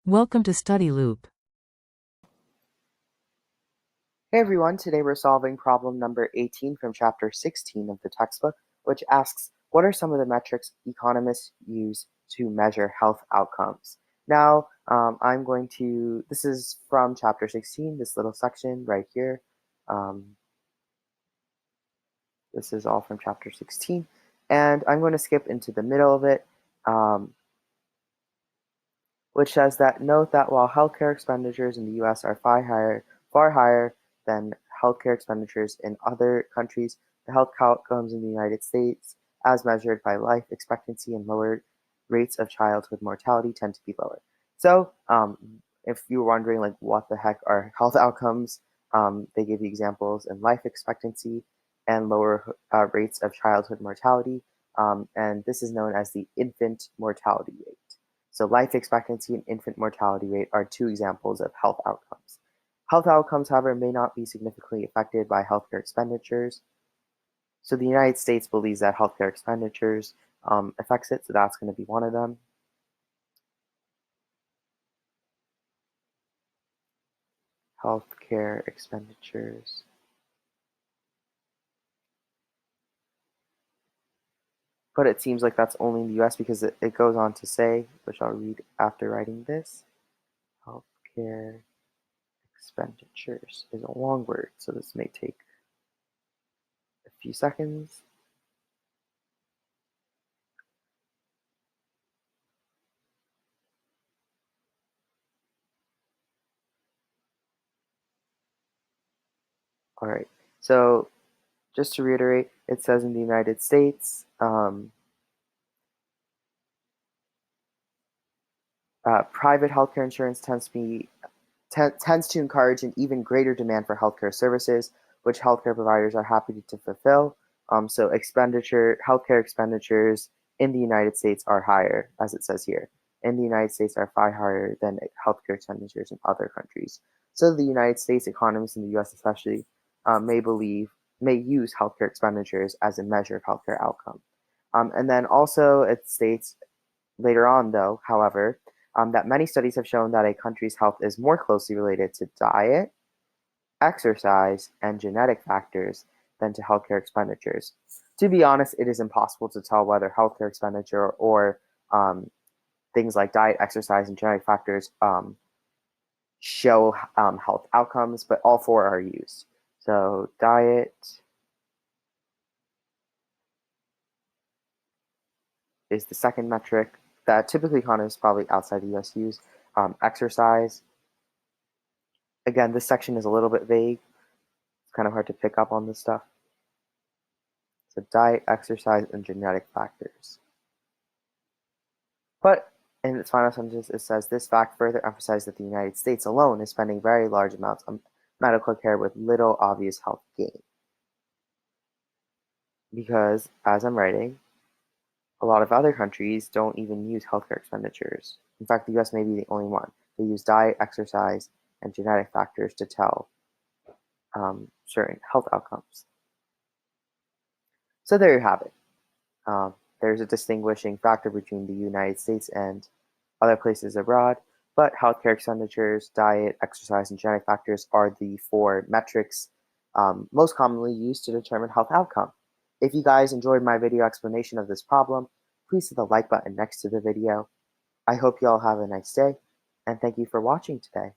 Welcome to Study Loop. Hey everyone, today we're solving problem number 18 from chapter 16 of the textbook, which asks, what are some of the metrics economists use to measure health outcomes? Now, this is from chapter 16, this little section right here. This is all from chapter 16, and I'm going to skip into the middle of it, which says that note that while healthcare expenditures in the US are far higher than healthcare expenditures in other countries, the health outcomes in the United States, as measured by life expectancy and lower rates of childhood mortality, tend to be lower. So, if you were wondering, like, what the heck are health outcomes, they give you examples in life expectancy and lower rates of childhood mortality, and this is known as the infant mortality rate. So life expectancy and infant mortality rate are two examples of health outcomes. Health outcomes, however, may not be significantly affected by healthcare expenditures. So the United States believes that healthcare expenditures affects it, so that's going to be one of them. Healthcare expenditures. But it seems like that's only in the US because it goes on to say, which I'll read after writing this, healthcare expenditures is a long word, so this may take a few seconds. All right, so just to reiterate, it says in the United States, private healthcare insurance tends to encourage an even greater demand for healthcare services, which healthcare providers are happy to fulfill. So healthcare expenditures in the United States are higher, as it says here. In the United States are far higher than healthcare expenditures in other countries. So the United States economists in the U.S. especially may use healthcare expenditures as a measure of healthcare outcome. And then also it states later on, though, however, that many studies have shown that a country's health is more closely related to diet, exercise, and genetic factors than to healthcare expenditures. To be honest, it is impossible to tell whether healthcare expenditure or things like diet, exercise, and genetic factors show health outcomes, but all four are used. So diet is the second metric that typically economists probably outside the US use. Exercise. Again, this section is a little bit vague. It's kind of hard to pick up on this stuff. So diet, exercise, and genetic factors. But in its final sentence, it says this fact further emphasizes that the United States alone is spending very large amounts on medical care with little obvious health gain. Because, as I'm writing, a lot of other countries don't even use healthcare expenditures. In fact, the US may be the only one. They use diet, exercise, and genetic factors to tell certain health outcomes. So there you have it. There's a distinguishing factor between the United States and other places abroad, but healthcare expenditures, diet, exercise, and genetic factors are the four metrics most commonly used to determine health outcome. If you guys enjoyed my video explanation of this problem, please hit the like button next to the video. I hope you all have a nice day, and thank you for watching today.